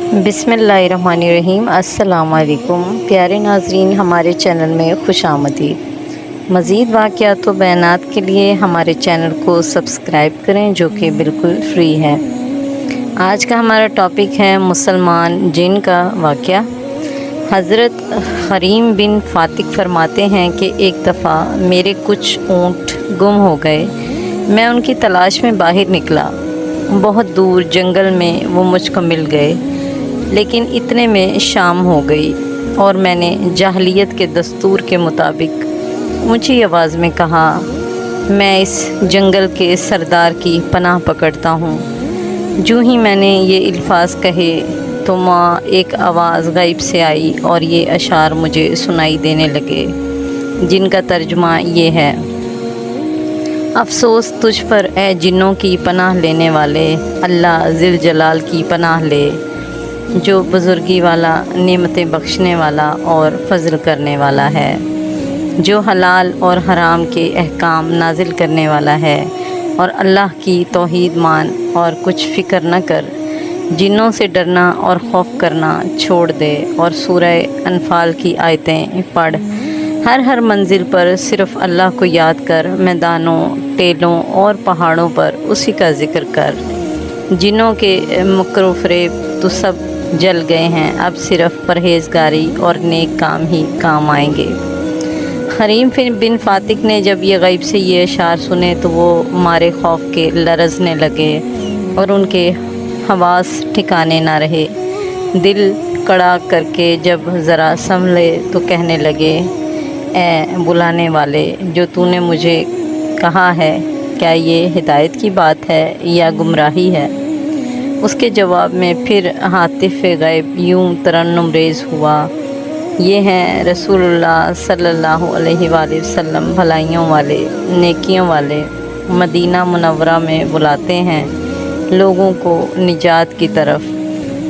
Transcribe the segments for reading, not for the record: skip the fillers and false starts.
बिस्मिल्लाहिर्रहमानिर्रहीम। अस्सलाम वालेकुम प्यारे नाज़रीन, हमारे चैनल में खुश आमदीद। मज़ीद वाक़यात व बयानात के लिए हमारे चैनल को सब्सक्राइब करें, जो कि बिल्कुल फ्री है। आज का हमारा टॉपिक है मुसलमान जिन का वाक़या। हज़रत खरीम बिन फातिक फरमाते हैं कि एक दफ़ा मेरे कुछ ऊँट गुम हो गए। मैं उनकी तलाश में बाहर निकला। बहुत दूर जंगल में वो मुझको मिल गए, लेकिन इतने में शाम हो गई और मैंने जाहलियत के दस्तूर के मुताबिक ऊंची आवाज़ में कहा, मैं इस जंगल के सरदार की पनाह पकड़ता हूँ। जो ही मैंने ये अल्फाज कहे तो माँ एक आवाज़ गायब से आई और ये अशार मुझे सुनाई देने लगे, जिनका तर्जुमा ये है। अफ़सोस तुझ पर ए जिन्नों की पनाह लेने वाले, अल्लाह ज़िल जलाल की पनाह ले, जो बुज़ुर्गी वाला, नेमतें बख्शने वाला और फ़ज़ल करने वाला है, जो हलाल और हराम के अहकाम नाजिल करने वाला है। और अल्लाह की तौहीद मान और कुछ फ़िक्र न कर। जिन्नों से डरना और खौफ करना छोड़ दे और सूरह अनफ़ाल की आयतें पढ़। हर मंजिल पर सिर्फ़ अल्लाह को याद कर। मैदानों, टेलों और पहाड़ों पर उसी का ज़िक्र कर। जिन्नों के मकर व फ़रेब तो सब जल गए हैं, अब सिर्फ़ परहेज़गारी और नेक काम ही काम आएंगे। खरीम बिन फातिक ने जब ये गैब से ये अशार सुने तो वो मारे खौफ के लरज़ने लगे और उनके हवास ठिकाने ना रहे। दिल कड़ा करके जब ज़रा संभले तो कहने लगे, ए बुलाने वाले, जो तूने मुझे कहा है, क्या ये हिदायत की बात है या गुमराही है? उसके जवाब में फिर हातिफ़ गैब यूं तरन्नुम रेज़ हुआ, ये हैं रसूलुल्लाह सल्लल्लाहु अलैहि वसल्लम, भलाइयों वाले, नेकियों वाले, मदीना मुनव्वरा में बुलाते हैं लोगों को निजात की तरफ,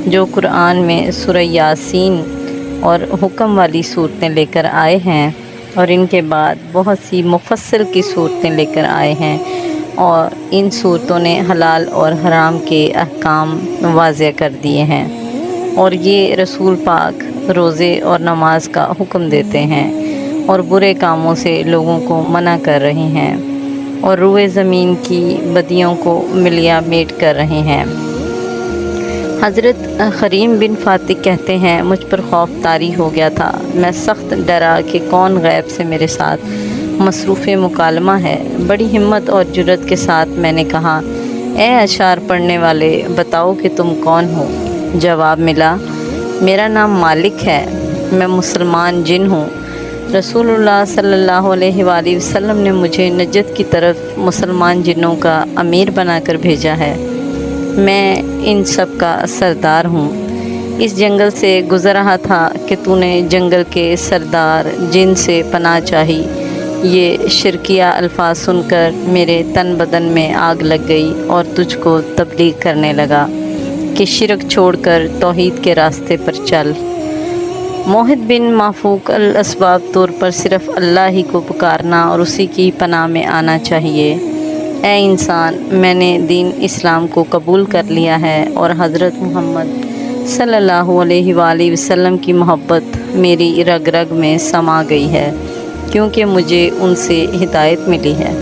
जो कुरान में सूरह यासीन और हुक्म वाली सूरतें लेकर आए हैं और इनके बाद बहुत सी मुफस्सल की सूरतें लेकर आए हैं, और इन सूरतों ने हलाल और हराम के अहकाम वाज़ेह कर दिए हैं। और ये रसूल पाक रोज़े और नमाज का हुक्म देते हैं और बुरे कामों से लोगों को मना कर रहे हैं और रुए ज़मीन की बदियों को मिलिया मेट कर रहे हैं। हज़रत खरीम बिन फातिक कहते हैं, मुझ पर खौफ तारी हो गया था। मैं सख्त डरा कि कौन गैब से मेरे साथ मसरूफ़ मुकालमा है। बड़ी हिम्मत और जुर्रत के साथ मैंने कहा, ए अशार पढ़ने वाले, बताओ कि तुम कौन हो? जवाब मिला, मेरा नाम मालिक है, मैं मुसलमान जिन हूँ। रसूलुल्लाह सल्लल्लाहु अलैहि वसल्लम ने मुझे नजत की तरफ मुसलमान जिन्नों का अमीर बनाकर भेजा है। मैं इन सब का सरदार हूँ। इस जंगल से गुज़र रहा था कि तूने जंगल के सरदार जिन से पनाह चाही। ये शिरकिया अल्फाज सुनकर मेरे तन बदन में आग लग गई और तुझको तबलीग करने लगा कि शिरक छोड़कर तौहीद के रास्ते पर चल। मोहित बिन माफूक अल असबाब तौर पर सिर्फ़ अल्लाह ही को पुकारना और उसी की पनाह में आना चाहिए। ए इंसान, मैंने दीन इस्लाम को कबूल कर लिया है और हज़रत मोहम्मद सल्लल्लाहु अलैहि वसल्लम की मोहब्बत मेरी रग रग में समा गई है, क्योंकि मुझे उनसे हिदायत मिली है।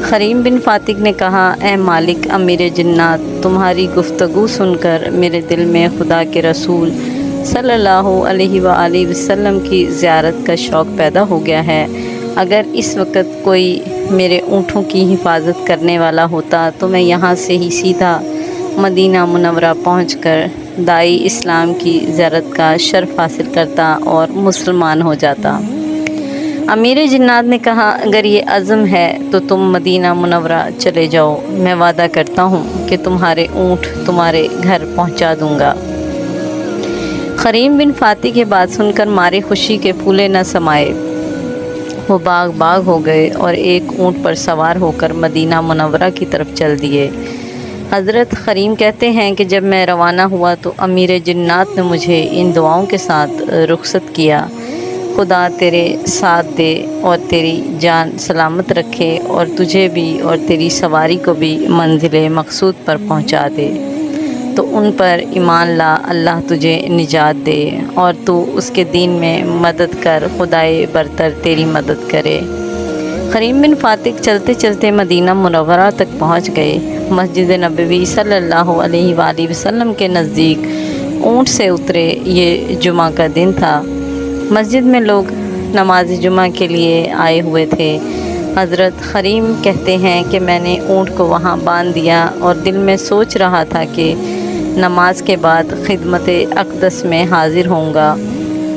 खरीम बिन फातिक ने कहा, ए मालिक अमीर जिन्नात, तुम्हारी गुफ्तगू सुनकर मेरे दिल में खुदा के रसूल सल्लल्लाहु अलैहि वसल्लम की ज़ियारत का शौक़ पैदा हो गया है। अगर इस वक्त कोई मेरे ऊँटों की हिफाजत करने वाला होता तो मैं यहाँ से ही सीधा मदीना मुनव्वरा पहुँचकर दाई इस्लाम की ज़ियारत का शर्फ़ हासिल करता और मुसलमान हो जाता। अमीर जिन्नात ने कहा, अगर ये अज़्म है तो तुम मदीना मुनव्वरा चले जाओ। मैं वादा करता हूँ कि तुम्हारे ऊँट तुम्हारे घर पहुँचा दूँगा। खरीम बिन फातिक की बात सुनकर मारे खुशी के फूले न समाए। वो बाग हो गए और एक ऊँट पर सवार होकर मदीना मुनव्वरा की तरफ चल दिए। हज़रत खरीम कहते हैं कि जब मैं रवाना हुआ तो अमीर जिन्नात ने मुझे इन दुआओं के साथ रुखसत किया, खुदा तेरे साथ दे और तेरी जान सलामत रखे और तुझे भी और तेरी सवारी को भी मंजिल मकसूद पर पहुंचा दे। تو ان پر ایمان لا، اللہ تجھے نجات دے اور تو اس کے دین میں مدد کر، خدائے برتر تیری مدد کرے۔ کریم بن فاتق چلتے چلتے مدینہ منورہ تک پہنچ گئے۔ مسجد نبوی صلی اللہ علیہ وآلہ وسلم کے نزدیک اونٹ سے اترے۔ یہ جمعہ کا دن تھا۔ مسجد میں لوگ نماز جمعہ کے لیے آئے ہوئے تھے۔ حضرت کریم کہتے ہیں کہ میں نے اونٹ کو وہاں باندھ دیا اور دل میں سوچ رہا تھا کہ نماز کے بعد خدمت اقدس میں حاضر ہوں گا۔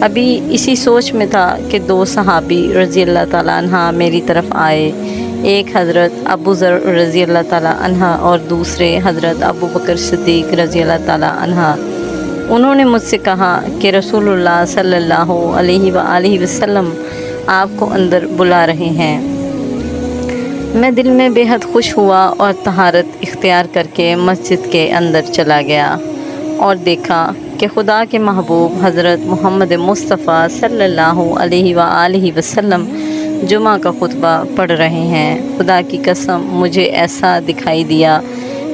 ابھی اسی سوچ میں تھا کہ دو صحابی رضی اللہ تعالیٰ عنہ میری طرف آئے، ایک حضرت ابو ذر رضی اللہ تعالیٰ عنہ اور دوسرے حضرت ابو بکر صدیق رضی اللہ تعالیٰ عنہ۔ انہوں نے مجھ سے کہا کہ رسول اللہ صلی اللہ علیہ وآلہ وسلم آپ کو اندر بلا رہے ہیں۔ میں دل میں بے حد خوش ہوا اور طہارت اختیار کر کے مسجد کے اندر چلا گیا اور دیکھا کہ خدا کے محبوب حضرت محمد مصطفیٰ صلی اللہ علیہ وآلہ وسلم جمعہ کا خطبہ پڑھ رہے ہیں۔ خدا کی قسم مجھے ایسا دکھائی دیا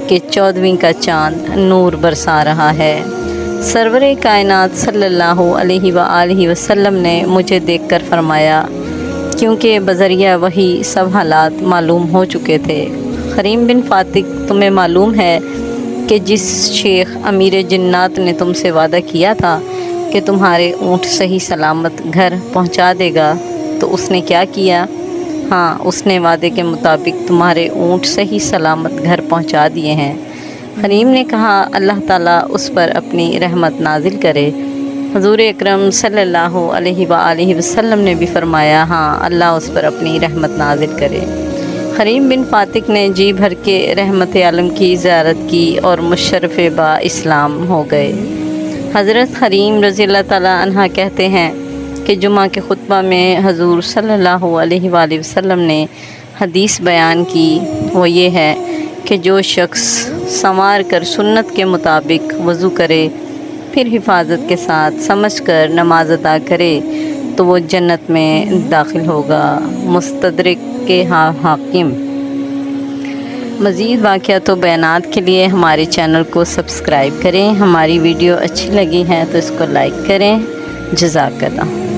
کہ 14ویں کا چاند نور برسا رہا ہے۔ سرور کائنات صلی اللہ علیہ وآلہ وسلم نے مجھے دیکھ کر فرمایا، کیونکہ بذریعہ وحی سب حالات معلوم ہو چکے تھے، کریم بن فاتق تمہیں معلوم ہے کہ جس شیخ امیر جنات نے تم سے وعدہ کیا تھا کہ تمہارے اونٹ صحیح سلامت گھر پہنچا دے گا، تو اس نے کیا کیا؟ ہاں، اس نے وعدے کے مطابق تمہارے اونٹ صحیح سلامت گھر پہنچا دیے ہیں۔ کریم نے کہا اللہ تعالیٰ اس پر اپنی رحمت نازل کرے۔ حضور اکرم صلی اللہ علیہ وآلہ وسلم نے بھی فرمایا ہاں، اللہ اس پر اپنی رحمت نازل کرے۔ کریم بن فاتق نے جی بھر کے رحمت عالم کی زیارت کی اور مشرف با اسلام ہو گئے۔ حضرت کریم رضی اللہ تعالیٰ عنہ کہتے ہیں کہ جمعہ کے خطبہ میں حضور صلی اللہ علیہ وآلہ وسلم نے حدیث بیان کی، وہ یہ ہے کہ جو شخص سنوار کر سنت کے مطابق وضو کرے، پھر حفاظت کے ساتھ سمجھ کر نماز ادا کرے تو وہ جنت میں داخل ہوگا۔ مستدرک کے حاکم۔ مزید واقعات و بیانات کے لیے ہمارے چینل کو سبسکرائب کریں۔ ہماری ویڈیو اچھی لگی ہے تو اس کو لائک کریں۔ جزاک اللہ۔